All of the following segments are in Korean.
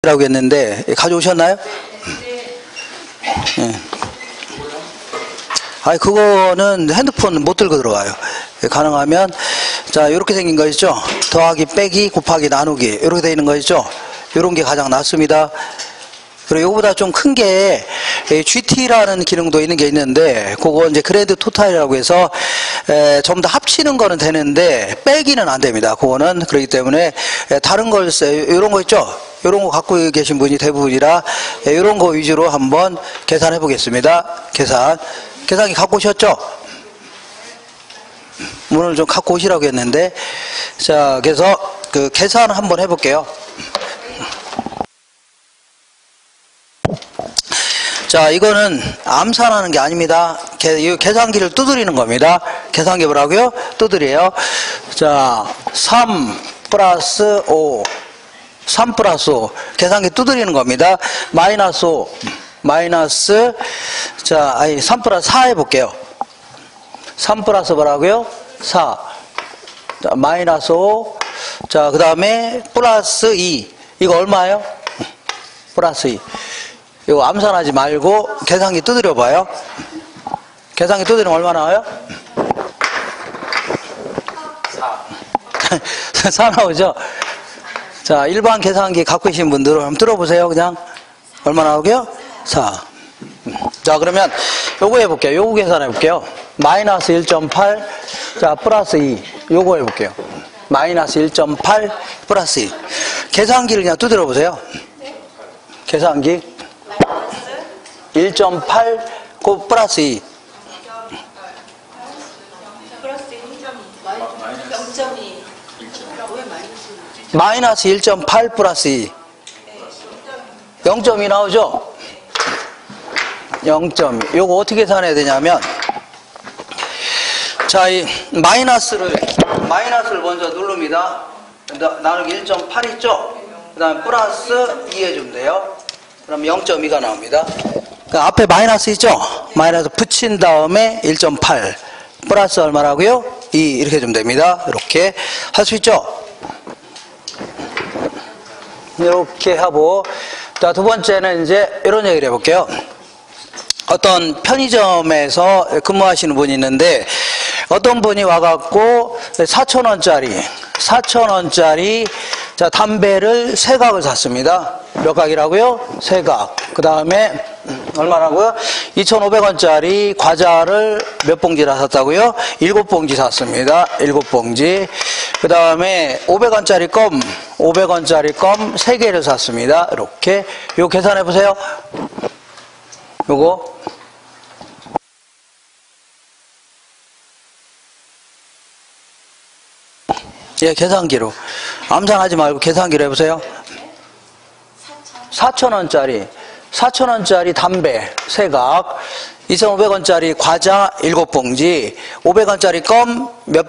라고 했는데 가져오셨나요? 네. 아니 그거는 핸드폰 못 들고 들어가요. 가능하면 자 이렇게 생긴 거 있죠? 더하기 빼기 곱하기 나누기 이렇게 되어 있는 거 있죠? 이런 게 가장 낫습니다. 그리고 이거보다 좀 큰 게 GT라는 기능도 있는 게 있는데 그거 이제 그랜드 토탈이라고 해서 전부 다 합치는 거는 되는데 빼기는 안 됩니다. 그거는 그렇기 때문에 다른 걸 이런 거 있죠? 이런 거 갖고 계신 분이 대부분이라 이런 거 위주로 한번 계산해 보겠습니다. 계산기 갖고 오셨죠? 오늘 좀 갖고 오시라고 했는데 자 그래서 그 계산을 한번 해볼게요. 자 이거는 암산하는 게 아닙니다. 계산기를 두드리는 겁니다. 계산기 뭐라고요? 두드려요. 자 3 플러스 5 3 플러스 5 계산기 두드리는 겁니다. 마이너스 5 마이너스 자 아니 3 플러스 4 해볼게요. 3 플러스 뭐라고요? 4 자, 마이너스 5 자 그 다음에 플러스 2 이거 얼마예요? 플러스 2 이거 암산하지 말고 계산기 두드려 봐요. 계산기 두드리면 얼마 나와요? 4 나오죠? 자 일반 계산기 갖고 계신 분들은 한번 들어보세요. 그냥 얼마 나오게요? 4 자 그러면 요거 해볼게요. 요거 계산해 볼게요. 마이너스 1.8 자 플러스 2 요거 해볼게요. 마이너스 1.8 플러스 2 계산기를 그냥 두드려 보세요. 계산기 1.8 그 플러스 2 마이너스 1.8 플러스 2 0.2 나오죠? 0.2 요거 어떻게 계산해야 되냐면 자 이 마이너스를 먼저 누릅니다. 나누기 1.8 있죠? 그 다음에 플러스 2 해주면 돼요. 그럼 0.2가 나옵니다. 그러니까 앞에 마이너스 있죠? 마이너스 붙인 다음에 1.8 플러스 얼마라고요? 2 이렇게 해주면 됩니다. 이렇게 할 수 있죠? 이렇게 하고 자 두 번째는 이제 이런 얘기를 해볼게요. 어떤 편의점에서 근무하시는 분이 있는데 어떤 분이 와갖고 4,000원짜리 자 담배를 3각을 샀습니다. 몇 각이라고요? 3각. 그 다음에 얼마라고요? 2,500원짜리 과자를 몇 봉지나 샀다고요? 7봉지 샀습니다. 7봉지. 그 다음에 500원짜리 껌 3개를 샀습니다. 이렇게 요 계산해 보세요. 요거 예, 계산기로 암산하지 말고 계산기로 해보세요. 4,000원짜리 담배 3각 2,500원짜리 과자 7봉지 500원짜리 껌 몇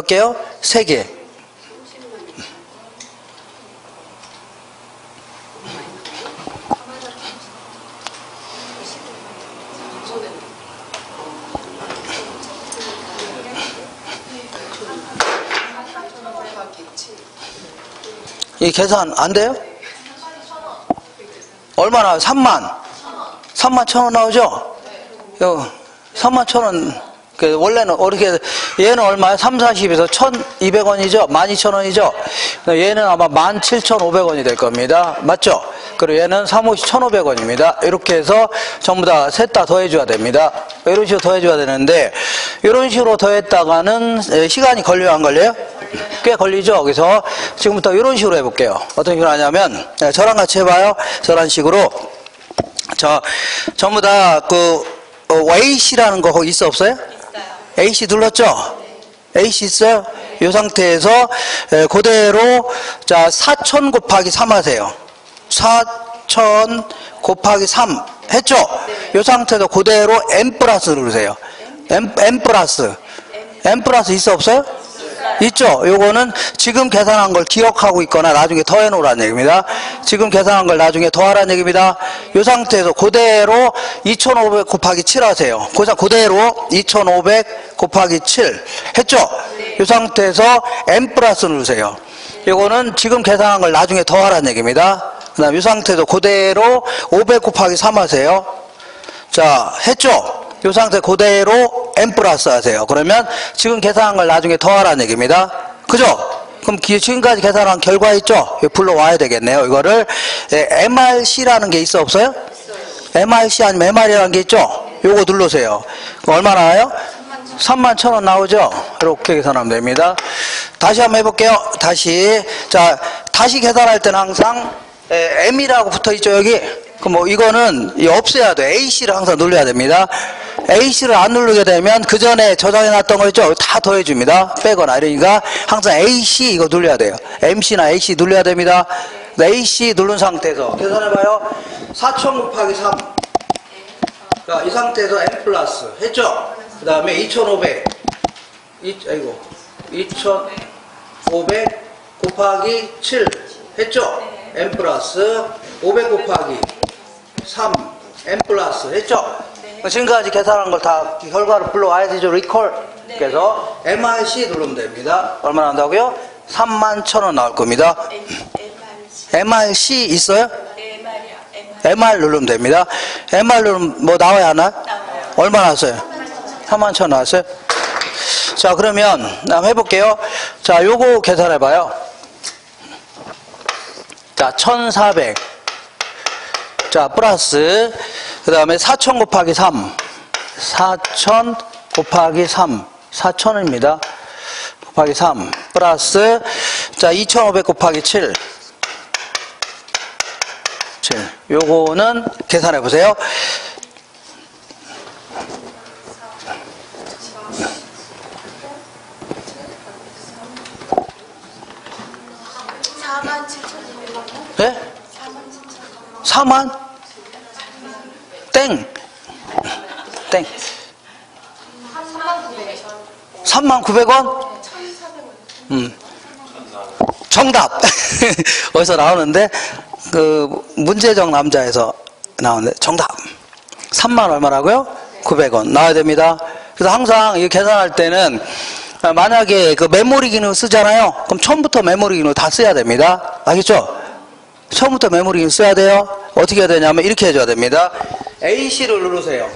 개요? 3개 이 계산 안 돼요? 얼마 나와요? 31,000원 나오죠? 31,000원 원래는 어떻게 얘는 얼마예요? 3, 40에서 1,200원이죠? 12,000원이죠? 얘는 아마 17,500원이 될 겁니다. 맞죠? 그리고 얘는 3, 50, 1,500원입니다. 이렇게 해서 전부 다 셋 다 더해줘야 됩니다. 이런 식으로 더해줘야 되는데 이런 식으로 더했다가는 시간이 걸려요? 안 걸려요? 꽤 걸리죠? 그래서 지금부터 이런 식으로 해볼게요. 어떤 식으로 하냐면 저랑 같이 해봐요. 저런 식으로 전부 다 AC라는 거 거기 있어 없어요? AC 눌렀죠? AC 있어요? 이 상태에서 그대로 자 4,000 곱하기 3 하세요. 4,000 곱하기 3 했죠? 이 상태에서 그대로 M 플러스 누르세요. M 플러스 있어 없어요? 있죠? 요거는 지금 계산한 걸 기억하고 있거나 나중에 더해 놓으라는 얘기입니다. 지금 계산한 걸 나중에 더하라는 얘기입니다. 이 상태에서 그대로 2,500 곱하기 7 하세요. 그대로 2,500 곱하기 7 했죠? 이 상태에서 M 플러스 누르세요. 요거는 지금 계산한 걸 나중에 더하라는 얘기입니다. 그 다음 이 상태도 그대로 500 곱하기 3 하세요. 자, 했죠? 이 상태 그대로 n 플러스 하세요. 그러면 지금 계산한 걸 나중에 더하라는 얘기입니다. 그죠? 그럼 지금까지 계산한 결과 있죠? 불러와야 되겠네요. 이거를 MRC라는 게 있어 없어요? MRC 아니면 MR이라는 게 있죠? 요거 누르세요. 얼마 나와요? 31,000원 나오죠? 이렇게 계산하면 됩니다. 다시 한번 해볼게요. 다시 계산할 때는 항상 M이라고 붙어 있죠, 여기? 그럼 뭐 이거는 없애야 돼. AC를 항상 눌러야 됩니다. AC를 안 누르게 되면 그 전에 저장해 놨던 거 있죠? 다 더해줍니다. 빼거나 이러니까 항상 AC 이거 눌러야 돼요. MC나 AC 눌러야 됩니다. AC 누른 상태에서 계산해봐요. 4,000 곱하기 3. 자, 이 상태에서 M 플러스 했죠? 그 다음에 2,500 곱하기 7 했죠? M 플러스 500 곱하기 3 M 플러스 했죠? 지금까지 계산한 걸 다 결과를 불러와야 되죠? 리콜. 그래서 MRC 누르면 됩니다. 얼마 나온다고요? 31,000원 나올 겁니다. MRC 있어요? MR 누르면 됩니다. MR 누르면 뭐 나와야 하나? 얼마 나왔어요? 31,000원 나왔어요? 자, 그러면 한번 해볼게요. 자, 요거 계산해봐요. 자, 1,400. 자, 플러스 그 다음에 4,000 곱하기 3. 4,000 곱하기 3. 4,000원입니다. 곱하기 3. 플러스 자, 2,500 곱하기 7. 요거는 계산해 보세요. 47,200원? 네? 4만? 땡. 39,000원? 정답. 어디서 나오는데 그 문제적 남자에서 나오는데 정답. 3만 얼마라고요? 900원 나와야 됩니다. 그래서 항상 이 계산할 때는 만약에 그 메모리 기능 쓰잖아요. 그럼 처음부터 메모리 기능 다 써야 됩니다. 알겠죠? 처음부터 메모리 기능 써야 돼요. 어떻게 해야 되냐면 이렇게 해줘야 됩니다. AC를 누르세요.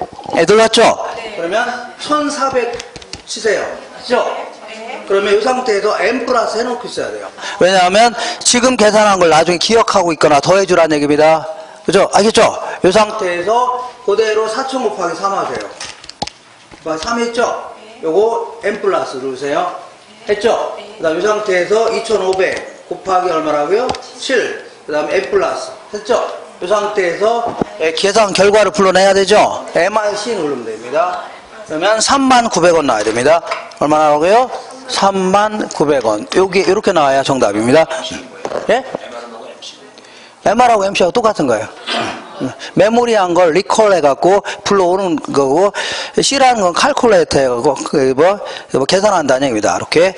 눌렀죠? 네. 그러면 1,400 치세요. 그죠? 네. 그러면 이 상태에서 M 플러스 해놓고 있어야 돼요. 왜냐하면 지금 계산한 걸 나중에 기억하고 있거나 더해주라는 얘기입니다. 그죠? 알겠죠? 이 상태에서 그대로 4,000 곱하기 3 하세요. 3 했죠? 요거 M 플러스 누르세요. 했죠? 그 다음 이 상태에서 2,500 곱하기 얼마라고요? 7. 그 다음에 M 플러스. 했죠? 이 상태에서 계산 결과를 불러내야 되죠? MRC 누르면 됩니다. 그러면 39,000원 나와야 됩니다. 얼마 나오고요? 39,000원. 여기 이렇게 나와야 정답입니다. 예? MR하고 MC하고 똑같은 거예요. 메모리한 걸 리콜 해갖고 불러오는 거고, C라는 건 칼큘레이터 해갖고, 뭐 계산한다는 얘기입니다. 이렇게.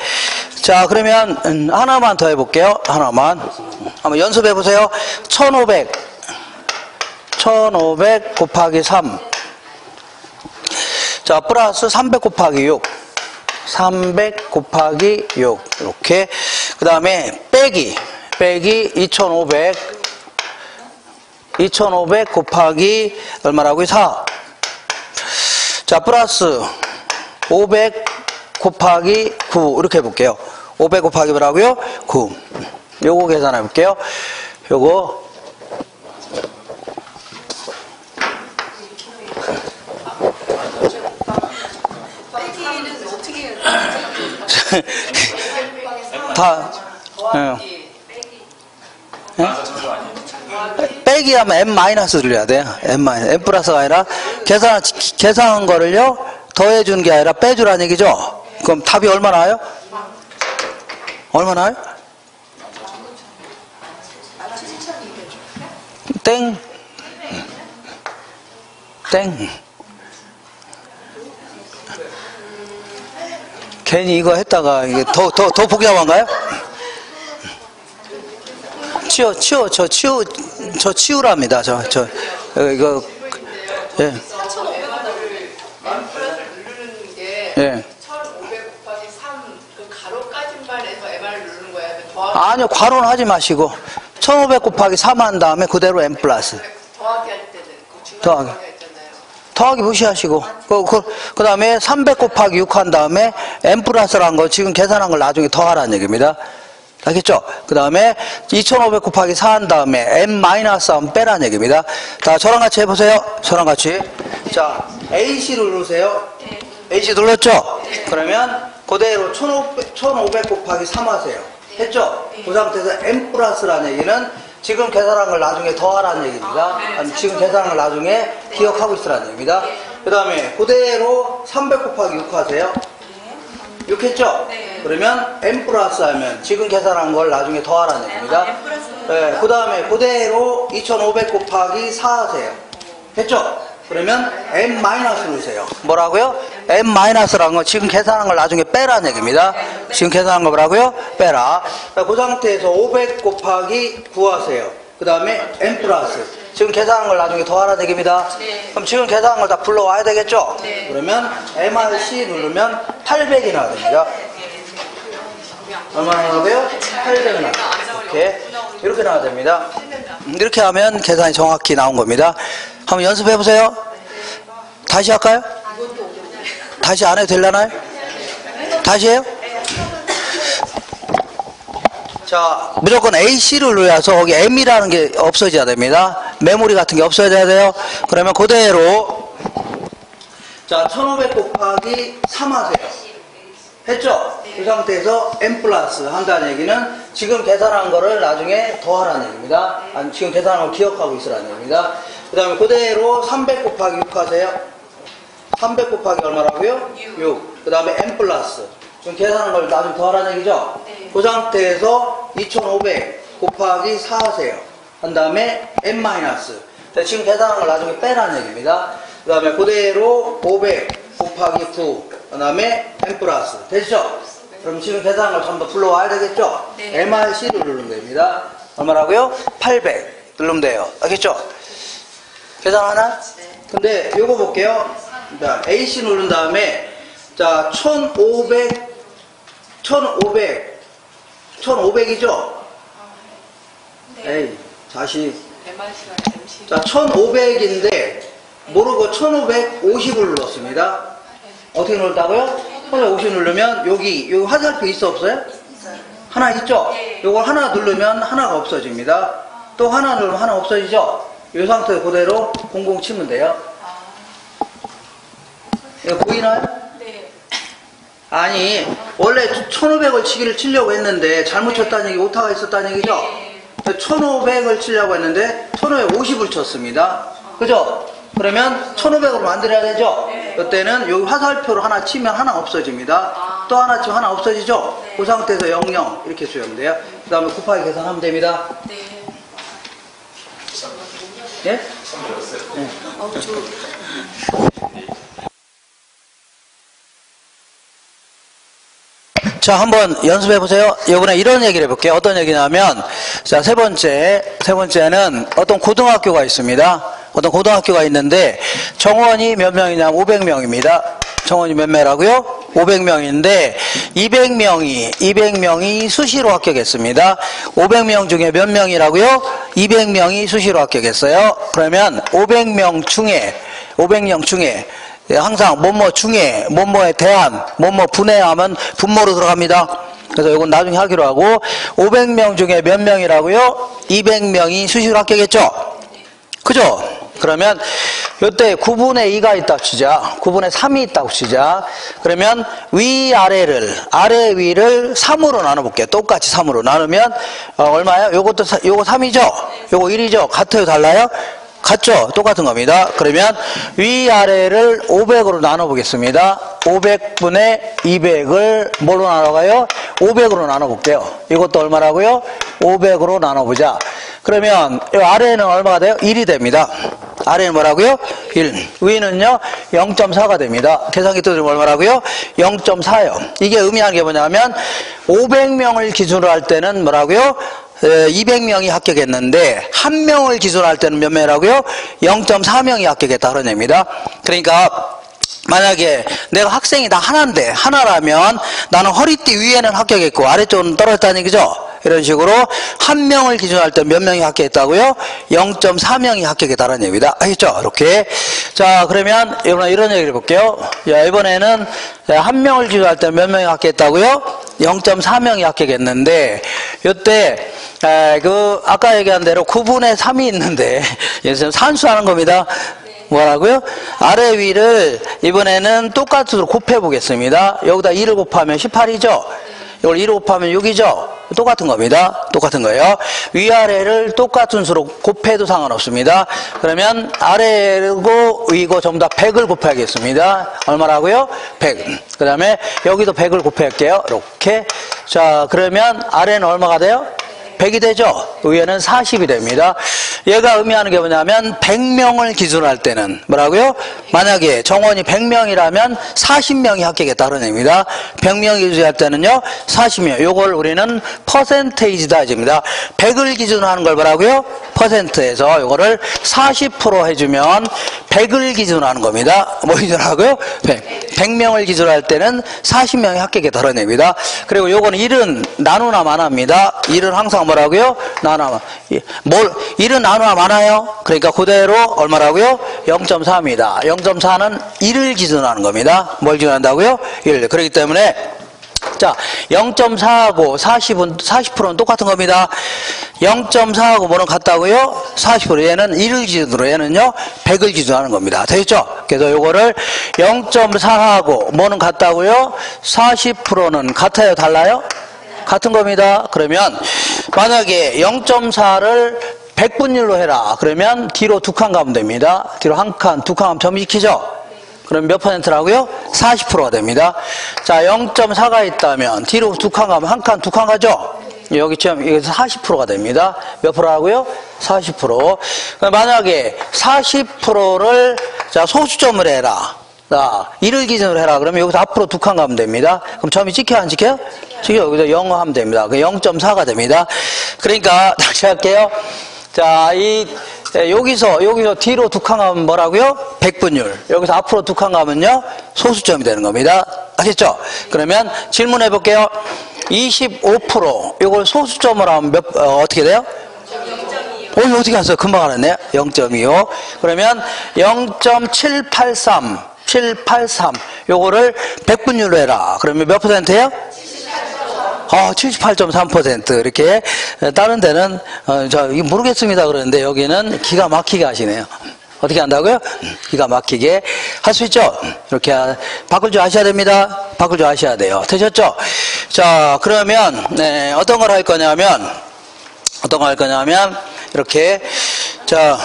자, 그러면 하나만 더 해볼게요. 하나만. 한번 연습해보세요. 1,500 곱하기 3. 자, 플러스 300 곱하기 6. 300 곱하기 6. 이렇게. 그 다음에 빼기 2,500 곱하기 얼마라고요? 4. 자, 플러스 500 곱하기 9. 이렇게 해볼게요. 500 곱하기 뭐라고요? 9. 요거 계산해 볼게요. 요거. 빼기는 어떻게 해야 돼? 다, 빼기 하면 M 마이너스 들려야 돼요. M 마이너스. M 플러스가 아니라 계산한 거를요, 더해준 게 아니라 빼주라는 얘기죠? 그럼 답이 얼마 나와요? 얼마 나와요? 땡. 괜히 이거 했다가 이게 더 복잡한가요? 저 치우랍니다. 이거, 예. 4,500원을 누르는 게 예. 1,500 곱하기 3 그 가로까지만 해서 MR을 누르는 거야? 아니요, 괄호는 하지 마시고 1500 곱하기 3 한 다음에 그대로 n 플러스. 더하기 할 때는 그 중간에 더하기. 더하기 했잖아요. 더하기 무시하시고 그 다음에 300 곱하기 6 한 다음에 n 플러스라는 거 지금 계산한 걸 나중에 더하라는 얘기입니다. 알겠죠? 그 다음에 2500 곱하기 4 한 다음에 n 마이너스 하면 빼라는 얘기입니다. 자, 저랑 같이 해보세요. 저랑 같이. 자, AC를 누르세요. AC 눌렀죠? 그러면 그대로 1500 곱하기 3 하세요. 했죠? 그 상태에서 n 플러스라는 얘기는 지금 계산한 걸 나중에 더하라는 얘기입니다. 아니, 지금 계산한 걸 나중에 기억하고 있으라는 얘기입니다. 그 다음에 그대로 300 곱하기 6 하세요. 6 했죠? 그러면 n 플러스 하면 지금 계산한 걸 나중에 더하라는 얘기입니다. 네, 그 다음에 그대로 2500 곱하기 4 하세요. 했죠? 그러면 n 마이너스 넣으세요. 뭐라고요? n 마이너스라는 건 지금 계산한 걸 나중에 빼라는 얘기입니다. 지금 계산한 거 뭐라고요? 빼라. 그 상태에서 500 곱하기 9 하세요. 그 다음에 n 플러스. 지금 계산한 걸 나중에 더하라는 얘기입니다. 그럼 지금 계산한 걸 다 불러와야 되겠죠? 그러면 MRC 누르면 800이 나와야 됩니다. 얼마나 나와요? 800이 나와요. 이렇게 나와야 됩니다. 이렇게 하면 계산이 정확히 나온 겁니다. 한번 연습해 보세요. 다시 할까요? 다시 안 해도 되려나요? 다시 해요? 자, 무조건 AC를 눌러서 거기 M이라는 게 없어져야 됩니다. 메모리 같은 게 없어져야 돼요. 그러면 그대로 자, 1500 곱하기 3 하세요. 했죠? 그 상태에서 n 플러스 한다는 얘기는 지금 계산한 거를 나중에 더하라는 얘기입니다. 아니, 지금 계산한 걸 기억하고 있으라는 얘기입니다. 그 다음에 그대로 300 곱하기 6 하세요. 300 곱하기 얼마라고요? 6. 그 다음에 n 플러스. 지금 계산한 걸 나중에 더하라는 얘기죠? 그 상태에서 2500 곱하기 4 하세요. 한 다음에 n 마이너스. 지금 계산한 걸 나중에 빼라는 얘기입니다. 그 다음에 그대로 500 곱하기 9. 그 다음에 n 플러스. 되시죠? 그럼 지금 계산한 걸 전부 불러와야 되겠죠? MRC를 누르면 됩니다. 얼마라고요? 800 누르면 돼요. 알겠죠? 계산하나? 근데 요거 볼게요. 자, AC 누른 다음에 자, 1500이죠? 에이, 다시. 자, 1500인데 모르고 1550을 눌렀습니다. 어떻게 눌렀다고요? 1550 누르면 여기 화살표 있어 없어요? 하나 있죠? 요걸 하나 누르면 하나가 없어집니다. 또 하나 누르면 하나 없어지죠? 이 상태 그대로 00 치면 돼요. 이거 보이나요? 네. 아니, 원래 1500을 치려고 했는데 잘못 쳤다는 얘기, 오타가 있었다는 얘기죠? 1500을 치려고 했는데 1550을 쳤습니다. 그죠? 그러면 1500으로 만들어야 되죠? 이때는 여기 화살표로 하나 치면 하나 없어집니다. 또 하나 치면 하나 없어지죠? 그 상태에서 00 이렇게 수염 돼요. 그 다음에 곱하기 계산하면 됩니다. 예? 네. 자, 한번 연습해 보세요. 이번에 이런 얘기를 해볼게요. 어떤 얘기냐면, 자, 세 번째는 어떤 고등학교가 있습니다. 어떤 고등학교가 있는데, 정원이 몇 명이냐면 500명입니다. 정원이 몇 명이라고요? 500명인데, 200명이 수시로 합격했습니다. 500명 중에 몇 명이라고요? 200명이 수시로 합격했어요. 그러면 500명 중에 항상 뭐뭐 중에 뭐뭐에 대한 뭐뭐 분해하면 분모로 들어갑니다. 그래서 이건 나중에 하기로 하고 500명 중에 몇 명이라고요? 200명이 수시로 합격했죠? 그죠? 그러면 이때 9분의 2가 있다고 치자. 9분의 3이 있다고 치자. 그러면 아래 위를 3으로 나눠볼게요. 똑같이 3으로 나누면 얼마예요? 요거 3이죠? 요거 1이죠? 같아요? 달라요? 같죠? 똑같은 겁니다. 그러면 위아래를 500으로 나눠보겠습니다. 500분의 200을 뭐로 나눠가요? 500으로 나눠볼게요. 이것도 얼마라고요? 500으로 나눠보자. 그러면 이 아래는 얼마가 돼요? 1이 됩니다. 아래는 뭐라고요? 1. 위는요? 0.4가 됩니다. 계산기 뜨면 얼마라고요? 0.4요. 이게 의미하는 게 뭐냐면 500명을 기준으로 할 때는 뭐라고요? 200명이 합격했는데 1명을 기준으로 할 때는 몇 명이라고요? 0.4명이 합격했다 그런 얘기입니다. 그러니까 만약에 내가 학생이 다 하나라면 나는 허리띠 위에는 합격했고 아래쪽은 떨어졌다는 얘기죠. 이런 식으로 한 명을 기준으로 할 때 몇 명이 합격했다고요? 0.4명이 합격했다는 얘기입니다. 알겠죠? 이렇게. 자, 그러면 이런 얘기를 해볼게요. 자, 이번에는 한 명을 기준으로 할 때 몇 명이 합격했다고요? 0.4명이 합격했는데, 요때, 아까 얘기한 대로 9분의 3이 있는데, 여기서 산수하는 겁니다. 뭐라고요? 아래 위를 이번에는 똑같은 수로 곱해 보겠습니다. 여기다 2를 곱하면 18이죠? 이걸 2를 곱하면 6이죠? 똑같은 겁니다. 똑같은 거예요. 위아래를 똑같은 수로 곱해도 상관없습니다. 그러면 아래고 위고 전부 다 100을 곱해야겠습니다. 얼마라고요? 100. 그 다음에 여기도 100을 곱할게요. 이렇게. 자, 그러면 아래는 얼마가 돼요? 100이 되죠? 위에는 40이 됩니다. 얘가 의미하는 게 뭐냐면 100명을 기준으로 할 때는 뭐라고요? 만약에 정원이 100명이라면 40명이 합격했다는 얘기입니다. 100명 기준으로 할 때는요 40명. 요걸 우리는 퍼센테이지다 입니다. 100을 기준으로 하는 걸 뭐라고요? 퍼센트에서 요거를 40% 해주면 100을 기준으로 하는 겁니다. 뭐 기준으로 하고요? 100명을 기준으로 할 때는 40명이 합격했다는 얘기입니다. 그리고 요거는 1은 나누나 마나입니다. 1은 항상 뭐라고요? 나누나. 1은 나누나 많아요. 그러니까 그대로 얼마라고요? 0.4입니다. 0.4는 1을 기준으로 하는 겁니다. 뭘 기준으로 한다고요? 1. 그렇기 때문에 자, 0.4하고 40%는 똑같은 겁니다. 0.4하고 뭐는 같다고요? 40%. 얘는 1을 기준으로, 얘는요, 100을 기준으로 하는 겁니다. 되겠죠? 그래서 요거를 0.4하고 뭐는 같다고요? 40%는 같아요? 달라요? 같은 겁니다. 그러면 만약에 0.4를 100분율로 해라. 그러면 뒤로 2칸 가면 됩니다. 뒤로 한 칸, 2칸 하면 점시키죠? 그럼 몇 %라고요? 40%가 됩니다. 자, 0.4가 있다면 뒤로 2칸 가면 한 칸, 2칸 가죠? 여기처럼 여기서 40%가 됩니다. 몇 %라고요? 40%. 만약에 40%를 자, 소수점을 해라. 자, 1을 기준으로 해라. 그러면 여기서 앞으로 2칸 가면 됩니다. 그럼 점이 찍혀요? 안 찍혀요? 찍혀요. 여기서 0 하면 됩니다. 그 0.4가 됩니다. 그러니까 다시 할게요. 자, 여기서 뒤로 2칸 가면 뭐라고요? 100분율. 여기서 앞으로 2칸 가면요? 소수점이 되는 겁니다. 아셨죠? 그러면 질문해 볼게요. 25% 이걸 소수점으로 하면 어떻게 돼요? 0.25. 이거 어떻게 알았어요? 금방 알았네요. 0.25. 그러면 0.783 요거를 100분율로 해라. 그러면 몇 %예요? 78.3% 이렇게. 다른 데는 이거 모르겠습니다 그러는데 여기는 기가 막히게 하시네요. 어떻게 한다고요? 기가 막히게 할 수 있죠? 이렇게 바꿀 줄 아셔야 됩니다. 바꿀 줄 아셔야 돼요. 되셨죠? 자, 그러면 어떤 걸 할 거냐면 이렇게. 자,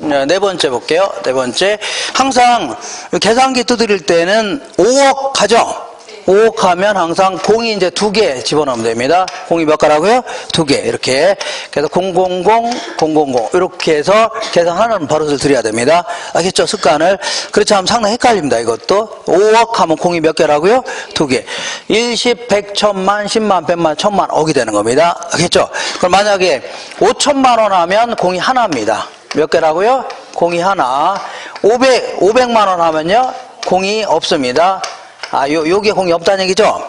네 번째 볼게요. 네 번째. 항상 계산기 두드릴 때는 5억 하죠? 5억 하면 항상 공이 이제 2개 집어넣으면 됩니다. 공이 몇 가라고요? 2개. 이렇게. 그래서 000, 000. 이렇게 해서 계산하는 버릇을 들여야 됩니다. 알겠죠? 습관을. 그렇지 않으면 상당히 헷갈립니다. 이것도. 5억 하면 공이 몇 개라고요? 2개. 1, 10, 100, 1000만, 10만, 100만, 1000만 억이 되는 겁니다. 알겠죠? 그럼 만약에 5천만 원 하면 공이 하나입니다. 몇 개라고요? 공이 하나. 500만 원 하면요? 공이 없습니다. 여기에 공이 없다는 얘기죠?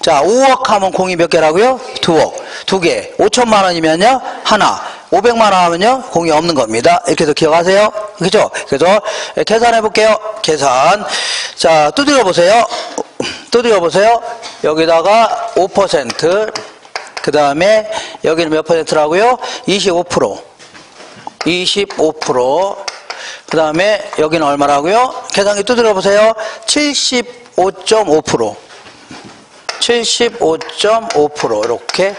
자, 5억 하면 공이 몇 개라고요? 2억. 2개. 5천만 원이면요? 하나. 500만 원 하면요? 공이 없는 겁니다. 이렇게 해서 기억하세요? 그죠? 그래서 계산해 볼게요. 계산. 자, 두드려 보세요. 여기다가 5%. 그 다음에 여기는 몇 %라고요? 25%. 25%. 그 다음에 여기는 얼마라고요? 계산기 두드려 보세요. 75.5%. 75.5% 이렇게.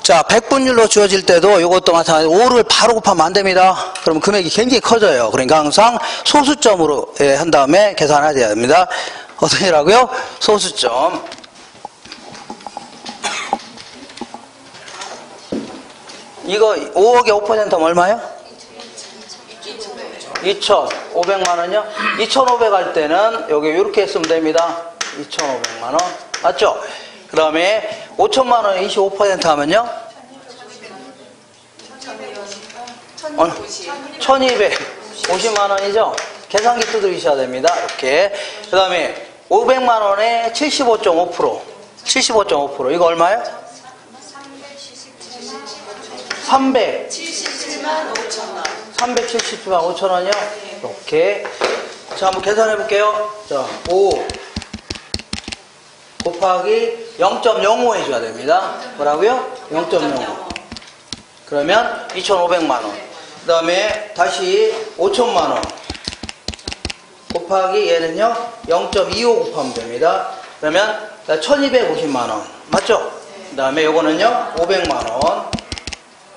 자, 100분율로 주어질 때도 이것도 마찬가지로 5를 바로 곱하면 안 됩니다. 그러면 금액이 굉장히 커져요. 그러니까 항상 소수점으로 한 다음에 계산해야 됩니다. 어떻게 하라고요? 소수점. 이거 5억에 5%면 얼마예요? 2,500만 원이요? 2,500 할 때는 여기 이렇게 했으면 됩니다. 2,500만 원. 맞죠? 그 다음에 5천만 원에 25% 하면요? 1250만 원이죠? 계산기 두드리셔야 됩니다. 이렇게. 그 다음에 500만 원에 75.5%. 75.5%. 이거 얼마예요? 77만 5천 원. 377만 5천 원이요? 이렇게. 자, 한번 계산해 볼게요. 자, 5 곱하기 0.05 해줘야 됩니다. 뭐라고요? 0.05. 그러면 2,500만 원. 그 다음에 다시 5천만 원. 곱하기 얘는요, 0.25 곱하면 됩니다. 그러면 1,250만 원. 맞죠? 그 다음에 요거는요, 500만 원.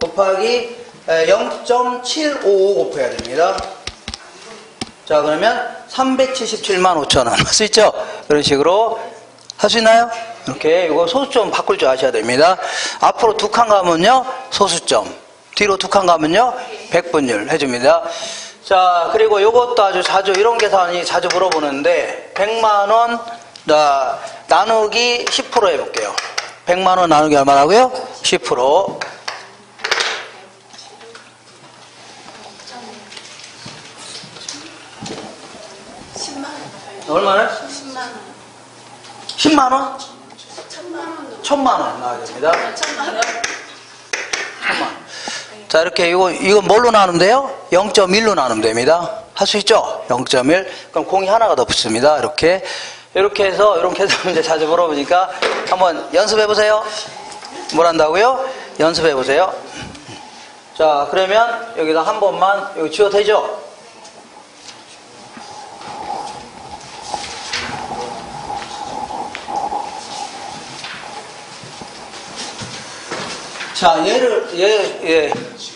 곱하기 0.755 곱해야 됩니다. 자, 그러면 377만 5천 원. 할 수 있죠? 이런 식으로 할 수 있나요? 이렇게 이거 소수점 바꿀 줄 아셔야 됩니다. 앞으로 두 칸 가면요, 소수점. 뒤로 두 칸 가면요, 백분율 해줍니다. 자, 그리고 요것도 아주 자주, 이런 계산이 자주 물어보는데, 100만 원, 나누기 10% 해볼게요. 100만 원 나누기 얼마라고요? 10%. 10만 원. 얼마나? 10만 원. 10만 원? 1,000만 원. 1,000만 원 나와야 됩니다. 1,000만 원. 1,000만. 자, 이렇게 이거 뭘로 나누면 돼요? 0.1로 나누면 됩니다. 할 수 있죠? 0.1. 그럼 공이 하나가 더 붙습니다. 이렇게 해서 이런 계산 문제 자주 물어보니까 한번 연습해 보세요. 뭘 한다고요? 연습해 보세요. 자, 그러면 여기다 한 번만 여기 지워도 되죠? 자, 얘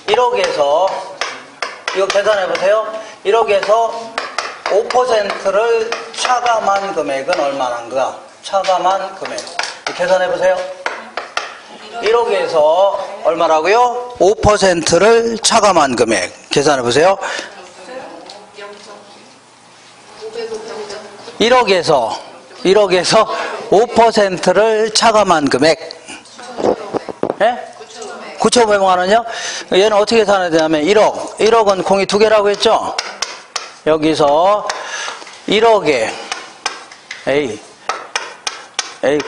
1억에서, 이거 계산해 보세요. 1억에서 5%를 차감한 금액은 얼마나인가? 차감한 금액. 계산해 보세요. 1억에서 얼마라고요? 5%를 차감한 금액. 계산해 보세요. 1억에서 5%를 차감한 금액. 예? 9,500만 원이요? 얘는 어떻게 계산해야 되냐면 1억. 1억은 공이 두 개라고 했죠? 여기서 1억에 에이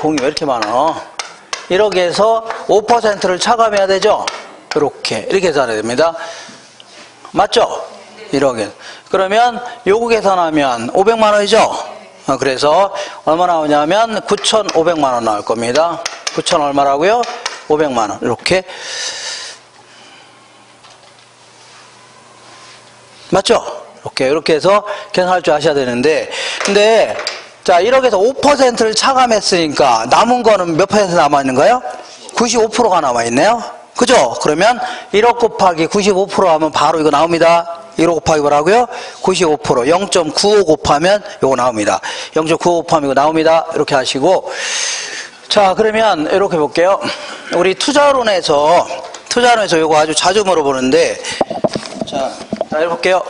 공이 왜 이렇게 많아? 1억에서 5%를 차감해야 되죠? 이렇게 계산해야 됩니다. 맞죠? 1억에. 그러면 요거 계산하면 500만 원이죠? 그래서 얼마 나오냐면 9,500만 원 나올 겁니다. 9,000 얼마라고요? 500만 원. 이렇게. 맞죠? 이렇게 해서 계산할 줄 아셔야 되는데, 근데 자, 1억에서 5%를 차감했으니까 남은 거는 몇 퍼센트 남아있는가요? 95%가 남아있네요. 그죠? 그러면 1억 곱하기 95% 하면 바로 이거 나옵니다. 1억 곱하기 뭐라고요? 95%. 0.95 곱하면 이거 나옵니다. 0.95 곱하면 이거 나옵니다. 이렇게 하시고, 자, 그러면 이렇게 볼게요. 우리 투자론에서 이거 아주 자주 물어보는데, 자, 해볼게요.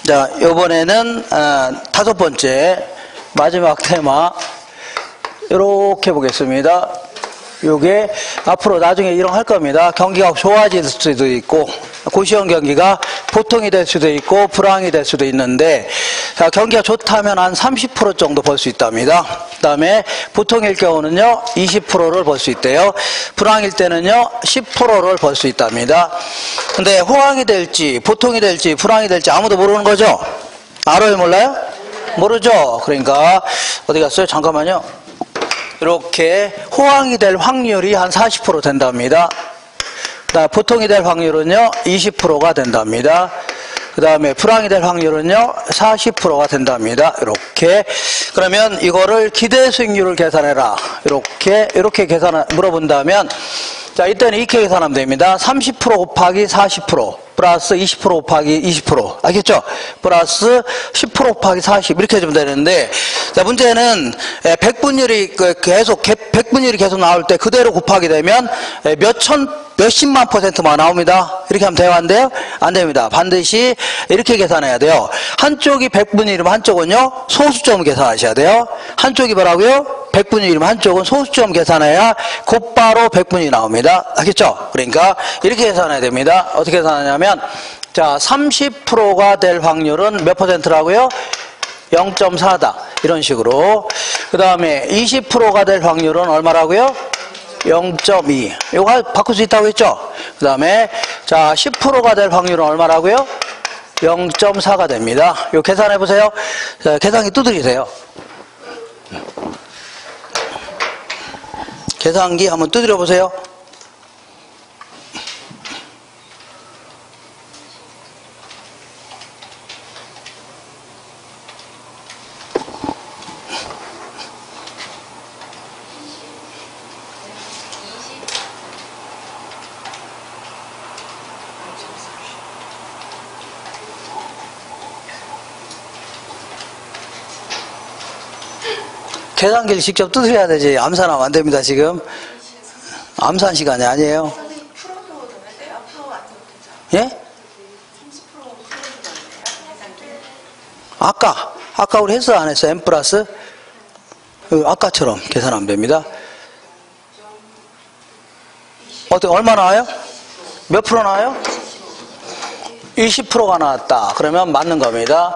자, 요번에는 5번째 마지막 테마 이렇게 보겠습니다. 요게 앞으로 나중에 이런 할 겁니다. 경기가 좋아질 수도 있고 고시원 경기가 보통이 될 수도 있고 불황이 될 수도 있는데, 자, 경기가 좋다면 한 30% 정도 벌 수 있답니다. 그 다음에 보통일 경우는요 20%를 벌 수 있대요. 불황일 때는요 10%를 벌 수 있답니다. 근데 호황이 될지 보통이 될지 불황이 될지 아무도 모르는 거죠? 알아요, 몰라요? 모르죠. 그러니까 어디 갔어요? 잠깐만요. 이렇게 호황이 될 확률이 한 40% 된답니다. 보통이 될 확률은요 20%가 된답니다. 그 다음에 불황이 될 확률은요 40%가 된답니다. 이렇게. 그러면 이거를 기대 수익률을 계산해라. 이렇게 물어본다면, 자, 이때는 이렇게 계산하면 됩니다. 30% 곱하기 40% 플러스 20% 곱하기 20%. 알겠죠? 플러스 10% 곱하기 40 이렇게 해주면 되는데, 자, 문제는 백분율이 계속 나올 때 그대로 곱하게 되면 몇십만 %만 나옵니다. 이렇게 하면 돼요? 안 돼요? 안 됩니다. 반드시 이렇게 계산해야 돼요. 한쪽이 100분율이면 한쪽은요 소수점 계산하셔야 돼요. 한쪽이 뭐라고요? 100분율이면 한쪽은 소수점 계산해야 곧바로 100분율이 나옵니다. 알겠죠? 그러니까 이렇게 계산해야 됩니다. 어떻게 계산하냐면 자, 30%가 될 확률은 몇 퍼센트라고요? 0.4다. 이런 식으로. 그 다음에 20%가 될 확률은 얼마라고요? 0.2. 이거 바꿀 수 있다고 했죠? 그 다음에 자, 10%가 될 확률은 얼마라고요? 0.4가 됩니다. 이거 계산해 보세요. 자, 계산기 두드리세요. 계산기 한번 두드려 보세요. 계산기를 직접 두드려야 되지. 암산하면 안 됩니다, 지금. 암산 시간이 아니에요. 선생님 풀어도 되는데요? 풀어 안 해도 되죠? 예? 30% 풀어도 되는데요? 아까 우리 했어, 안 했어? M 플러스? 아까처럼 계산하면 됩니다. 어떻게, 얼마 나와요? 몇 프로 나와요? 20%가 나왔다. 그러면 맞는 겁니다.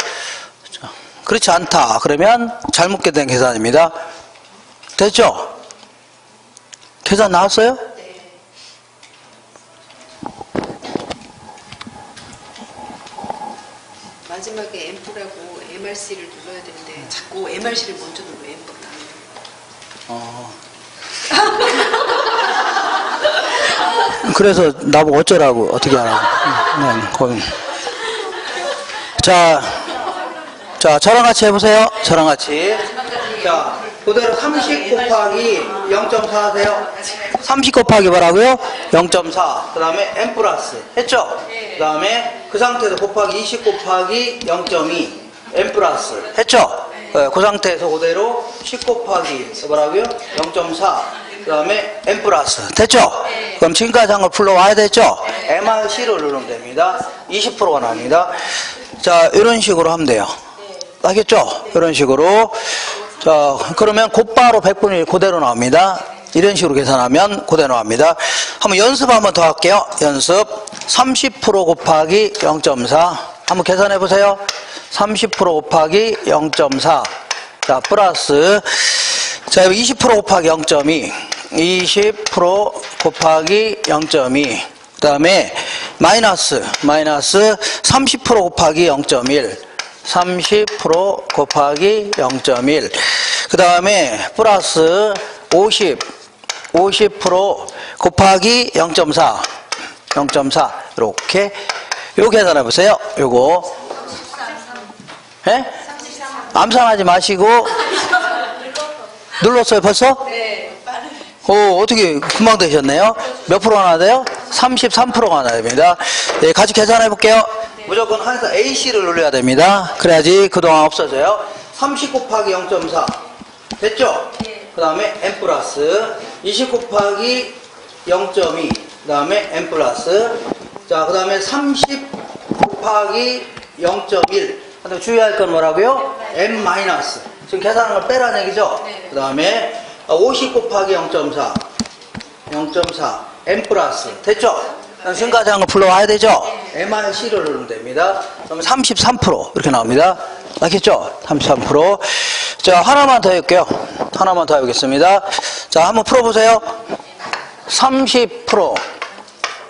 그렇지 않다. 그러면 잘못 된 계산입니다. 됐죠? 계산 나왔어요? 네. 마지막에 앰프라고 MRC를 눌러야 되는데 자꾸 MRC를 먼저 눌러 앰프가. 그래서 나보고 어쩌라고, 어떻게 하라고. 네, 자, 저랑 같이 해보세요. 저랑 같이. 자, 그대로 30 곱하기 0.4 하세요. 30 곱하기 뭐라고요? 0.4. 그 다음에 M 플러스. 했죠? 그 다음에 그 상태에서 곱하기 20 곱하기 0.2. M 플러스. 했죠? 그 상태에서 그대로 10 곱하기 뭐라고요? 0.4. 그 다음에 M 플러스. 됐죠? 그럼 지금까지 한 걸 풀러와야 됐죠? MRC를 누르면 됩니다. 20%가 나옵니다. 자, 이런 식으로 하면 돼요. 알겠죠? 이런 식으로. 자, 그러면 곧바로 100분의 1 그대로 나옵니다. 이런 식으로 계산하면 그대로 나옵니다. 한번 연습 한번 더 할게요. 연습. 30% 곱하기 0.4. 한번 계산해 보세요. 30% 곱하기 0.4. 자, 플러스. 자, 20% 곱하기 0.2. 20% 곱하기 0.2. 그 다음에 마이너스 30% 곱하기 0.1. 30% 곱하기 0.1. 그 다음에 플러스 50% 곱하기 0.4. 0.4. 이렇게. 요 계산해 보세요. 요거. 예? 암산하지 마시고. 눌렀어요, 벌써? 네. 어떻게 금방 되셨네요? 몇 프로가 나야 돼요? 33%가 나야 됩니다. 네, 같이 계산해 볼게요. 무조건 항상 AC를 눌러야 됩니다. 그래야지 그동안 없어져요. 30 곱하기 0.4. 됐죠? 그 다음에 M 플러스. 20 곱하기 0.2. 그 다음에 M 플러스. 자, 그 다음에 30 곱하기 0.1. 근데 주의할 건 뭐라고요? M 마이너스. 지금 계산한 걸 빼라는 얘기죠? 그 다음에 50 곱하기 0.4. 0.4. M 플러스. 됐죠? 지금까지 한 거 불러와야 되죠? MRC를 누르면 됩니다. 그러면 33% 이렇게 나옵니다. 알겠죠? 33%. 자, 하나만 더 해볼게요. 하나만 더 해보겠습니다. 자, 한번 풀어보세요. 30%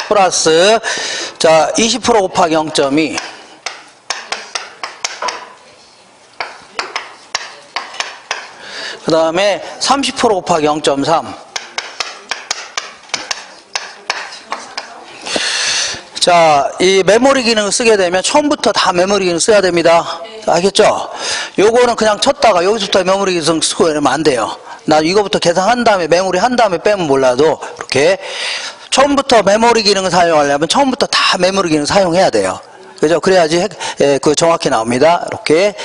플러스, 자, 20% 곱하기 0.2. 그 다음에 30% 곱하기 0.3. 자, 이 메모리 기능을 쓰게 되면 처음부터 다 메모리 기능 써야 됩니다. 알겠죠? 요거는 그냥 쳤다가 여기서부터 메모리 기능 쓰고 이러면 안 돼요. 나 이거부터 계산한 다음에 메모리 한 다음에 빼면 몰라도 이렇게 처음부터 메모리 기능을 사용하려면 처음부터 다 메모리 기능 사용해야 돼요. 그죠? 그래야지 정확히 나옵니다. 이렇게.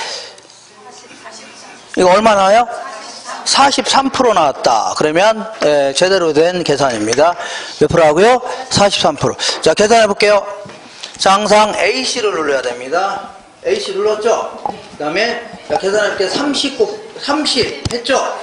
이거 얼마 나와요? 43% 나왔다. 그러면 제대로 된 계산입니다. 몇 프로 하고요? 43%. 자, 계산해 볼게요. 자, 항상 AC를 눌러야 됩니다. AC 눌렀죠? 그 다음에 계산해 볼게요. 30 했죠?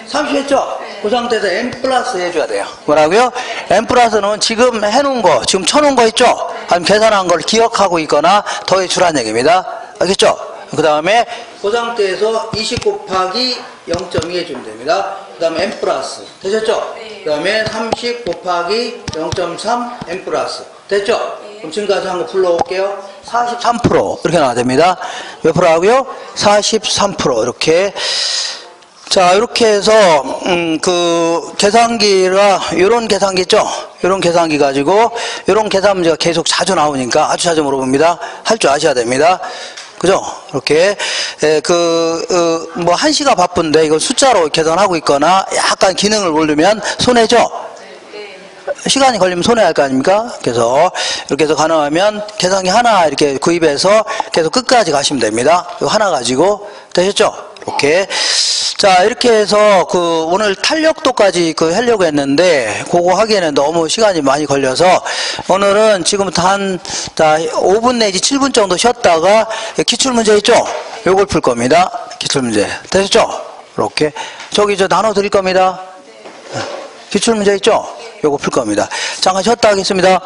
30 했죠? 그 상태에서 n 플러스 해줘야 돼요. 뭐라고요? n 플러스는 지금 해놓은 거, 지금 쳐놓은 거 있죠? 아니면 계산한 걸 기억하고 있거나 더해 주라는 얘기입니다. 알겠죠? 그 다음에 그 상태에서 20 곱하기 0.2 해주면 됩니다. 그 다음에 n 플러스. 되셨죠? 그 다음에 30 곱하기 0.3 n 플러스. 됐죠? 그럼 지금까지 한 거 불러올게요. 43% 이렇게 나와야 됩니다. 몇 프로 하고요? 43% 이렇게. 자, 이렇게 해서 그 계산기가 요런 계산기 있죠? 요런 계산기 가지고 요런 계산 문제가 계속 자주 나오니까 아주 자주 물어봅니다. 할 줄 아셔야 됩니다. 그죠? 이렇게 뭐 한시가 바쁜데 이거 숫자로 계산하고 있거나 약간 기능을 모르면 손해죠? 시간이 걸리면 손해할 거 아닙니까? 그래서 이렇게 해서 가능하면 계산기 하나 이렇게 구입해서 계속 끝까지 가시면 됩니다. 이거 하나 가지고 되셨죠? 이렇게. 자, 이렇게 해서 오늘 탄력도까지 하려고 했는데, 그거 하기에는 너무 시간이 많이 걸려서, 오늘은 지금부터 5분 내지 7분 정도 쉬었다가, 기출문제 있죠? 요걸 풀 겁니다. 기출문제. 되셨죠? 이렇게. 저기 나눠 드릴 겁니다. 기출문제 있죠? 요거 풀 겁니다. 잠깐 쉬었다 하겠습니다.